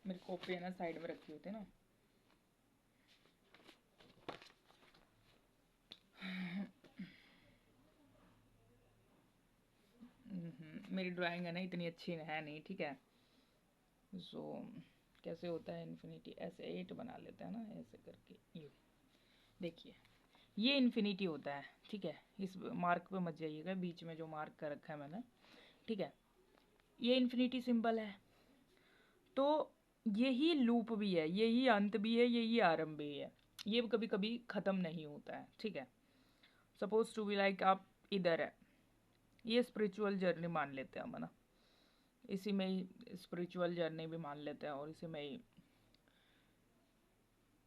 मेरी कॉपी है ना साइड में रखी होती है ना। मेरी ड्राइंग है ना इतनी अच्छी है नहीं, ठीक है। सो कैसे होता है इन्फिनिटी, ऐसे 8 बना लेते हैं ना ऐसे करके। ये देखिए, ये इन्फिनिटी होता है, ठीक है। इस मार्क पे मत जाइएगा, बीच में जो मार्क कर रखा है मैंने, ठीक है। ये इन्फिनिटी सिंबल है। तो यही लूप भी है, यही अंत भी है, यही आरंभ भी है। ये कभी कभी ख़त्म नहीं होता है, ठीक है। सपोज टू बी लाइक आप इधर है, ये स्पिरिचुअल जर्नी मान लेते हैं हम, है ना। इसी में ही स्पिरिचुअल जर्नी भी मान लेते हैं, और इसी में ही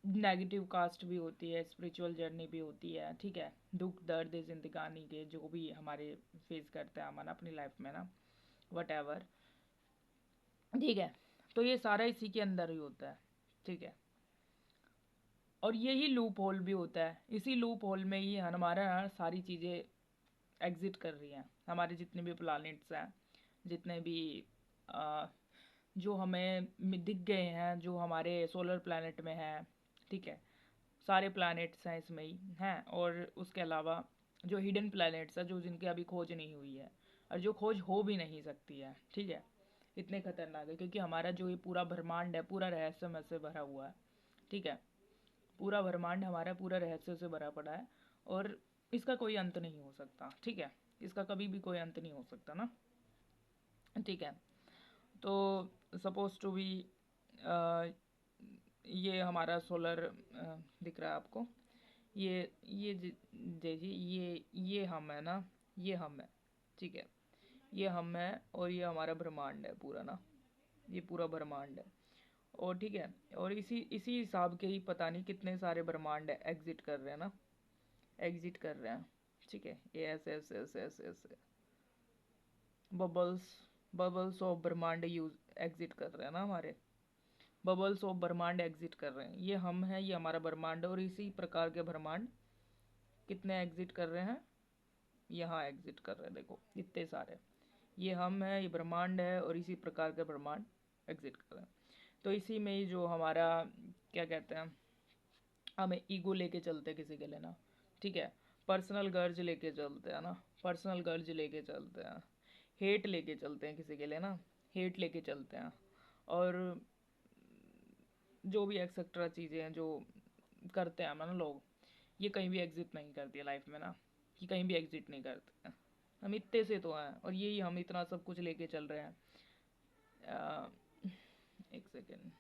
नेगेटिव कास्ट भी होती है, स्पिरिचुअल जर्नी भी होती है, ठीक है। दुख दर्द जिंदगानी के जो भी हमारे फेस करते हैं हम ना अपनी लाइफ में ना, वट एवर, ठीक है। तो ये सारा इसी के अंदर ही होता है, ठीक है। और यही लूप होल भी होता है, इसी लूप होल में ही हमारा सारी चीज़ें एग्जिट कर रही हैं। हमारे जितने भी प्लानिट्स हैं, जितने भी आ, जो हमें दिख गए हैं, जो हमारे सोलर प्लैनेट में हैं, ठीक है। सारे प्लैनेट्स हैं इसमें ही हैं, और उसके अलावा जो हिडन प्लैनेट्स हैं, जो जिनकी अभी खोज नहीं हुई है, और जो खोज हो भी नहीं सकती है, ठीक है। इतने खतरनाक है, क्योंकि हमारा जो ये पूरा ब्रह्मांड है पूरा रहस्यमय से भरा हुआ है, ठीक है। पूरा ब्रह्मांड हमारा पूरा रहस्य से भरा पड़ा है, और इसका कोई अंत नहीं हो सकता, ठीक है। इसका कभी भी कोई अंत नहीं हो सकता ना, ठीक है। तो सपोज टू बी ये हमारा सोलर दिख रहा है आपको, ये जी ये हम है ना, ये हम है, ठीक है। ये हम है, और ये हमारा ब्रह्मांड है पूरा ना, ये पूरा ब्रह्मांड है। और ठीक है, और इसी इसी हिसाब के ही पता नहीं कितने सारे ब्रह्मांड एग्जिट कर रहे हैं ना, एग्जिट कर रहे हैं, ठीक है। ये ऐसे ऐसे ऐसे ऐसे ऐसे बबल्स, बबल्स ऑफ ब्रह्मांड यूज एग्जिट कर रहे हैं ना हमारे, बबल्स ऑफ ब्रह्मांड एग्जिट कर रहे हैं। ये हम हैं, ये हमारा ब्रह्मांड है, और इसी प्रकार के ब्रह्मांड कितने एग्जिट कर रहे हैं, यहाँ एग्जिट कर रहे हैं, देखो इतने सारे। ये हम है, ये ब्रह्मांड है, और इसी प्रकार के ब्रह्मांड एग्जिट कर रहे हैं। तो इसी में ही जो हमारा क्या कहते हैं, हमें ईगो लेके चलते किसी के लिए ना, ठीक है। पर्सनल गर्ज लेके चलते हैं ना, पर्सनल गर्ज लेके चलते हैं। हेट लेके चलते हैं किसी के लिए ना, हेट लेके चलते हैं। और जो भी एक्सेट्रा चीज़ें हैं जो करते हैं ना लोग, ये कहीं भी एग्जिट नहीं करती है लाइफ में ना, कि कहीं भी एग्जिट नहीं करते हैं। हम इतने से तो हैं, और यही हम इतना सब कुछ लेके चल रहे हैं। एक सेकेंड,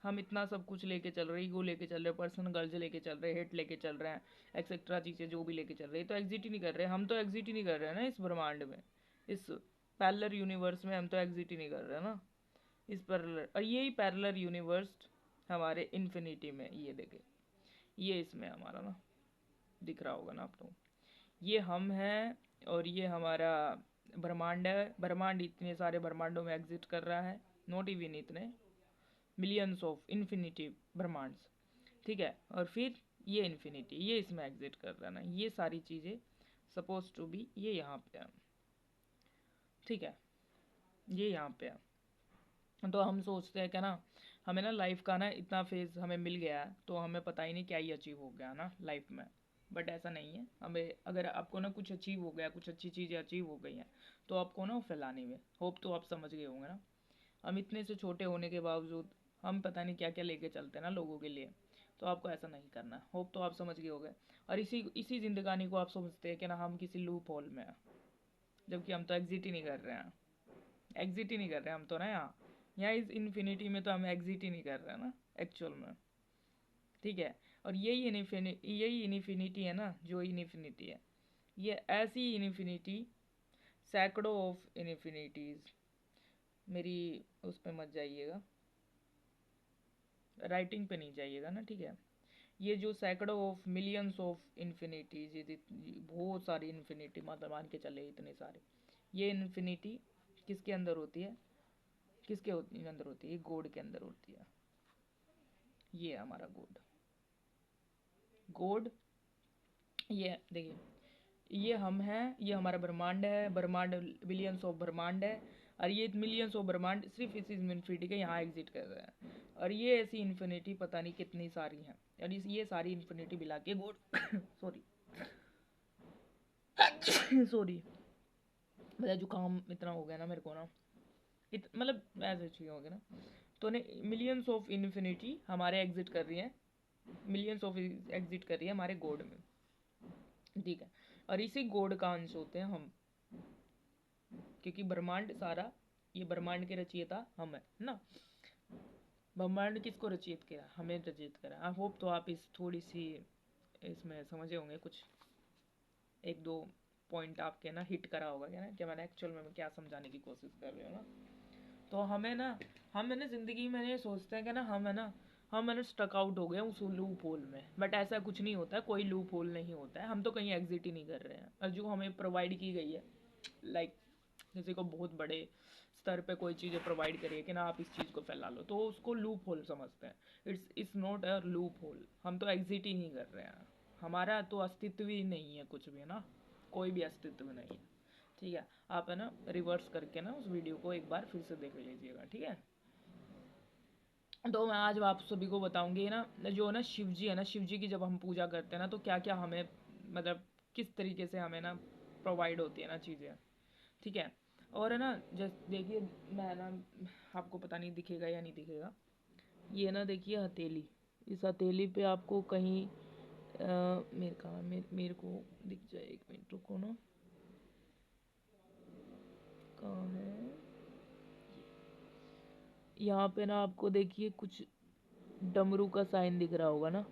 हम इतना सब कुछ लेके चल रहे हैं, ईगो लेके चल रहे हैं, पर्सनल गर्ज लेके चल रहे हैं, हेट लेके चल रहे हैं, एक्सेट्रा चीज़ें जो भी लेके चल रही है, तो एग्जिट ही नहीं कर रहे। हम तो एग्जिट ही नहीं कर रहे हैं ना इस ब्रह्मांड में, इस पैरेलल यूनिवर्स में हम तो एग्जिट ही नहीं कर रहे हैं ना, इस पैरेलल। और यही पैरेलल यूनिवर्स हमारे इन्फिनिटी में, ये देखे, ये इसमें हमारा ना दिख रहा होगा ना आपको, ये हम हैं, और ये हमारा ब्रह्मांड है। ब्रह्मांड इतने सारे ब्रह्मांडों में एग्जिट कर रहा है, नॉट इवन इतने, मिलियंस ऑफ इन्फिनिटी ब्रह्मांड्स, ठीक है। और फिर ये इन्फिनिटी, ये इसमें एग्जिट कर रहा है ना, ये सारी चीज़ें सपोज टू बी ये यहाँ पे है, ठीक है। ये यहाँ पे है। तो हम सोचते हैं कि ना हमें ना लाइफ का ना इतना फेज हमें मिल गया है, तो हमें पता ही नहीं क्या ही अचीव हो गया ना लाइफ में। बट ऐसा नहीं है। हमें अगर आपको ना कुछ अचीव हो गया, कुछ अच्छी चीज़ें अचीव हो गई हैं, तो आपको ना फैलाने में, होप तो आप समझ गए होंगे ना। हम इतने से छोटे होने के बावजूद हम पता नहीं क्या क्या लेके चलते हैं ना लोगों के लिए, तो आपको ऐसा नहीं करना। होप तो आप समझ गए होंगे। और इसी इसी जिंदगानी को आप समझते हैं कि ना हम किसी लूप होल में हैं, जबकि हम तो एग्जिट ही नहीं कर रहे हैं, एग्जिट ही नहीं कर रहे हैं हम तो ना यहाँ इस इन्फिनिटी में तो हम एग्जिट ही नहीं कर रहे हैं ना एक्चुअल में, ठीक है। और यही इन्फिनिटी है ना, जो इन्फिनिटी है, ये ऐसी इन्फिनिटी, सैकड़ों ऑफ इन्फिनिटीज, मेरी उस पर मत जाइएगा, राइटिंग पे नहीं जाइएगा ना, ठीक है। ये जो सैकड़ों ऑफ मिलियंस ऑफ इन्फिनिटीज, ये बहुत सारी इन्फिनिटी, मतलब मान के चले इतने सारे, ये इन्फिनिटी किसके अंदर होती है, किसके अंदर होती है, गॉड के अंदर होती है। ये है हमारा गॉड, गॉड, ये देखिए, ये हम हैं, ये हमारा ब्रह्मांड है, ब्रह्मांड बिलियंस ऑफ ब्रह्मांड है, और ये मिलियंस ऑफ ब्रह्मांड सिर्फ इस इन्फिनिटी के यहाँ एग्जिट कर रहे हैं। और ये ऐसी इन्फिनिटी पता नहीं कितनी सारी हैं, और ये सारी इन्फिनिटी मिला के गॉड सॉरी सॉरी मतलब जुकाम इतना हो गया ना मेरे को ना, मतलब ऐसे चीज़ हो गया ना। तो ने मिलियंस ऑफ इन्फिनिटी हमारे एग्जिट कर रही हैं, मिलियंस ऑफ एग्जिट कर रही है हमारे गॉड में, ठीक है। और इसी गॉड का अंश होते हैं हम, क्योंकि ब्रह्मांड सारा, ये ब्रह्मांड के रचयिता हम है ना। ब्रह्मांड किसको रचित करा? हमें रचित करा। आई होप तो आप इस थोड़ी सी इसमें समझे होंगे, कुछ एक दो पॉइंट आपके ना हिट करा होगा क्या ना, कि मैंने एक्चुअल में क्या समझाने की कोशिश कर रही हूँ ना। तो हमें ना, हम है ना ज़िंदगी में ये सोचते हैं कि ना हम है ना स्टक आउट हो गए उस लूप होल में, बट ऐसा कुछ नहीं होता है, कोई लूप होल नहीं होता है। हम तो कहीं एग्जिट ही नहीं कर रहे हैं, और जो हमें प्रोवाइड की गई है, लाइक किसी को बहुत बड़े स्तर पे कोई चीज़ें प्रोवाइड करिए कि ना आप इस चीज़ को फैला लो, तो उसको लूप होल समझते हैं। It's not a loop hole. हम तो एग्जिट ही नहीं कर रहे हैं, हमारा तो अस्तित्व ही नहीं है कुछ भी ना, कोई भी अस्तित्व नहीं है, ठीक है। आप है ना रिवर्स करके ना उस वीडियो को एक बार फिर से देख लीजिएगा, ठीक है। तो मैं आज आप सभी को बताऊंगी ना, जो ना शिव जी है ना, शिव जी की जब हम पूजा करते हैं ना, तो क्या क्या हमें मतलब किस तरीके से हमें ना प्रोवाइड होती है ना चीज़ें, ठीक है। और है ना जैसे देखिए, मैं ना, आपको पता नहीं दिखेगा या नहीं दिखेगा, ये ना देखिए हथेली, इस हथेली पे आपको कहीं मेरे को दिख जाए, एक मिनट रुको ना, कहाँ है, यहाँ पे ना आपको देखिए कुछ डमरू का साइन दिख रहा होगा ना।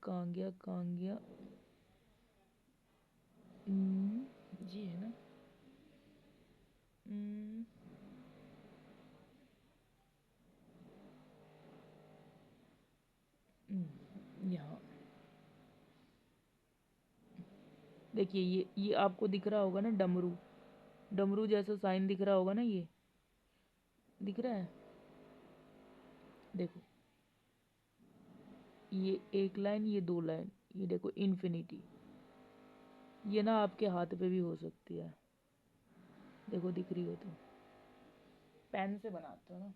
कहाँ गया कहाँ गया, जी है ना। हम्म, यहाँ देखिए, ये आपको दिख रहा होगा ना, डमरू, डमरू जैसा साइन दिख रहा होगा ना, ये दिख रहा है, देखो, ये एक लाइन, ये दो लाइन, ये देखो इन्फिनिटी, ये ना आपके हाथ पे भी हो सकती है, देखो दिख रही हो तो। पेन से बनाते हो ना,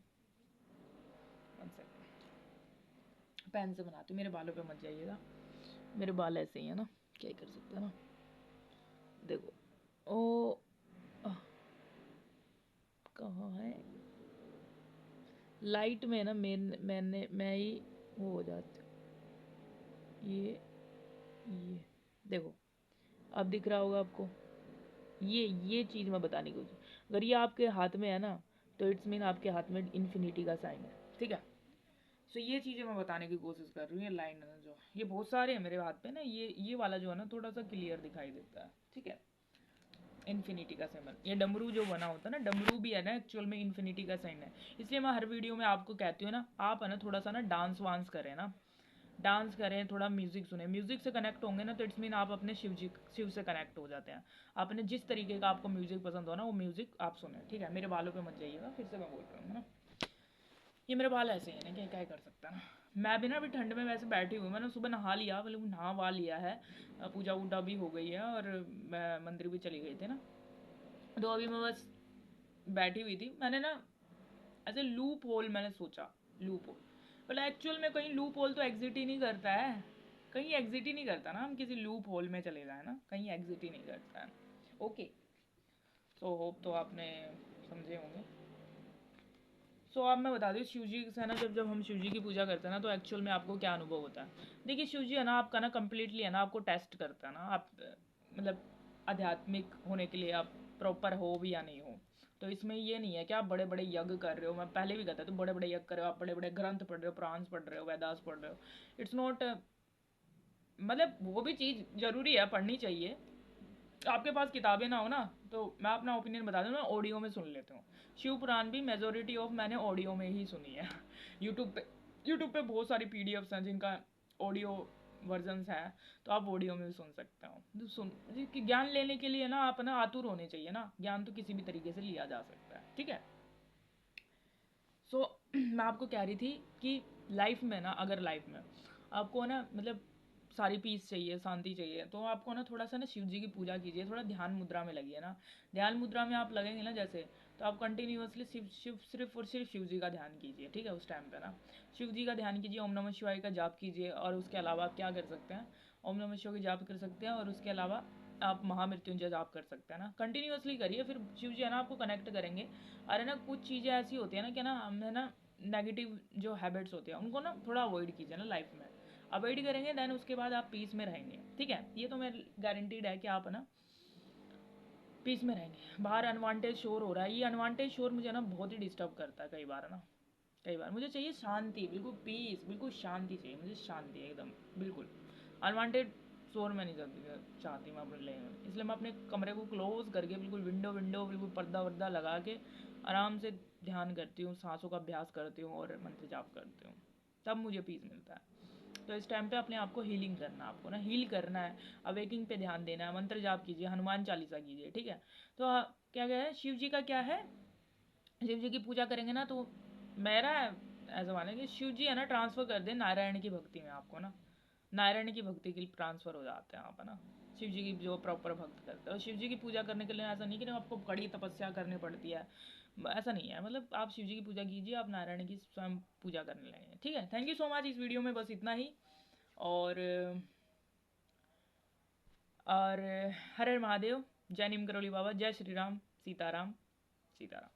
वन सेकंड, पेन से बनाते हो, मेरे बालों पे मत जाइएगा, मेरे बाल ऐसे ही है ना, क्या ही कर सकते हैं ना। देखो, ओ कहाँ है, लाइट में ना मैं ही वो हो जाती हूँ, ये देखो, अब दिख रहा होगा आपको, ये चीज़ मैं बताने की कोशिश, अगर ये आपके हाथ में है ना, तो इट्स मीन आपके हाथ में इन्फिनिटी का साइन है, ठीक है। सो ये चीज़ें मैं बताने की कोशिश कर रही हूँ, ये लाइन जो ये बहुत सारे हैं मेरे हाथ पे ना, ये वाला जो है ना थोड़ा सा क्लियर दिखाई देता है, ठीक है, इन्फिनिटी का सिंबल। ये डमरू जो बना होता है ना, डमरू भी है ना एक्चुअल में इन्फिनिटी का साइन है। इसलिए मैं हर वीडियो में आपको कहती हूँ ना, आप है ना थोड़ा सा ना डांस वांस करें ना, डांस करें, थोड़ा म्यूज़िक सुने, म्यूज़िक से कनेक्ट होंगे ना, तो इट्स मीन आप अपने शिव से कनेक्ट हो जाते हैं। आपने जिस तरीके का आपको म्यूज़िक पसंद हो ना, वो म्यूज़िक आप सुने, ठीक है। मेरे बालों पे मत जाइएगा, फिर से मैं बोल रहा हूँ ना, ये मेरे बाल ऐसे ही हैं ना, क्या कर सकता है ना। मैं भी ना अभी ठंड में वैसे बैठी हुई, मैंने सुबह नहा लिया, मतलब नहा वा लिया है, पूजा वूजा भी हो गई है, और मैं मंदिर भी चली गई थी ना, तो अभी मैं बस बैठी हुई थी। मैंने ना ऐसे लूप होल मैंने सोचा, लूप होल, पर एक्चुअल में कहीं लूप होल तो एग्जिट ही नहीं करता है, कहीं एग्जिट ही नहीं करता ना, हम किसी लूप होल में चले जाए ना, कहीं एग्जिट ही नहीं करता है। ओके, सो होप तो आपने समझे होंगे। सो अब मैं बता दूँ, शिव जी से ना जब जब हम शिव जी की पूजा करते हैं ना, तो एक्चुअल में आपको क्या अनुभव होता है। देखिए शिव जी है ना आपका ना कम्प्लीटली है ना आपको टेस्ट करता है ना, आप मतलब आध्यात्मिक होने के लिए आप प्रॉपर हो भी या नहीं हो। तो इसमें ये नहीं है कि आप बड़े बड़े यज्ञ कर रहे हो, मैं पहले भी कहता तो बड़े बड़े यज्ञ कर रहे हो, आप बड़े बड़े ग्रंथ पढ़ रहे हो, पुराण पढ़ रहे हो, वेदास पढ़ रहे हो, इट्स नॉट, मतलब वो भी चीज़ ज़रूरी है, पढ़नी चाहिए। आपके पास किताबें ना हो ना, तो मैं अपना ओपिनियन बता दूँ, मैं ऑडियो में सुन लेता हूँ। शिव पुराण भी मेजोरिटी ऑफ मैंने ऑडियो में ही सुनी है। यूट्यूब पे बहुत सारी पीडीएफ्स हैं जिनका ऑडियो वर्जन्स हैं, तो आप ऑडियो में भी सुन सकते हो। तो कि ज्ञान लेने के लिए ना आप ना आतुर होने चाहिए ना, ज्ञान तो किसी भी तरीके से लिया जा सकता है, ठीक है। मैं आपको कह रही थी कि लाइफ में ना, अगर लाइफ में आपको ना मतलब सारी पीस चाहिए, शांति चाहिए, तो आपको ना थोड़ा सा ना शिव जी की पूजा कीजिए, थोड़ा ध्यान मुद्रा में लगिए ना। ध्यान मुद्रा में आप लगेंगे ना जैसे, तो आप कंटिन्यूअसली शिव शिव सिर्फ और सिर्फ शिव जी का ध्यान कीजिए, ठीक है। उस टाइम पे ना शिव जी का ध्यान कीजिए, ओम नमः शिवाय का जाप कीजिए, और उसके अलावा आप क्या कर सकते हैं, ओम नमः शिवाय का जाप कर सकते हैं, और उसके अलावा आप महामृत्युंजय जाप कर सकते हैं ना। कंटिन्यूअसली करिए, फिर शिव जी है ना आपको कनेक्ट करेंगे। अरे ना कुछ चीज़ें ऐसी होती है ना कि ना हमें ना नेगेटिव जो हैबिट्स होती हैं उनको ना थोड़ा अवॉइड कीजिए ना लाइफ में। अवॉइड करेंगे देन उसके बाद आप पीस में रहेंगे, ठीक है। ये तो मैं गारंटीड है कि आप ना पीस में रहेंगे। बाहर अनवांटेड शोर हो रहा है, ये अनवांटेड शोर मुझे ना बहुत ही डिस्टर्ब करता है कई बार ना। कई बार मुझे चाहिए शांति, बिल्कुल पीस, बिल्कुल शांति चाहिए मुझे, शांति एकदम बिल्कुल। अनवांटेड शोर में नहीं चाहती मैं अपने लिए, इसलिए मैं अपने कमरे को क्लोज करके बिल्कुल विंडो विंडो बिल्कुल पर्दा वर्दा लगा के आराम से ध्यान करती हूँ, सांसों का अभ्यास करती हूँ और मंत्र जाप करती हूँ, तब मुझे पीस मिलता है। तो इस टाइम पे अपने आप को हीलिंग करना, आपको ना हील करना है, अवेकिंग पे ध्यान देना है, मंत्र जाप कीजिए, हनुमान चालीसा कीजिए, ठीक है। तो क्या क्या है शिव जी का, क्या है, शिव जी की पूजा करेंगे ना तो मेरा ऐसा माने कि शिव जी है ना ट्रांसफ़र कर दे नारायण की भक्ति में, आपको ना नारायण की भक्ति के लिए ट्रांसफ़र हो जाते हैं आप, है ना। शिव जी की जो प्रॉपर भक्त करते हैं, और शिव जी की पूजा करने के लिए ऐसा नहीं कि ना आपको कड़ी तपस्या करनी पड़ती है, ऐसा नहीं है। मतलब आप शिव जी की पूजा कीजिए, आप नारायण की स्वयं पूजा करने लगे, ठीक है। थैंक यू सो मच, इस वीडियो में बस इतना ही। और और हर हर महादेव, जय नीम करोली बाबा, जय श्री राम, सीताराम, सीताराम।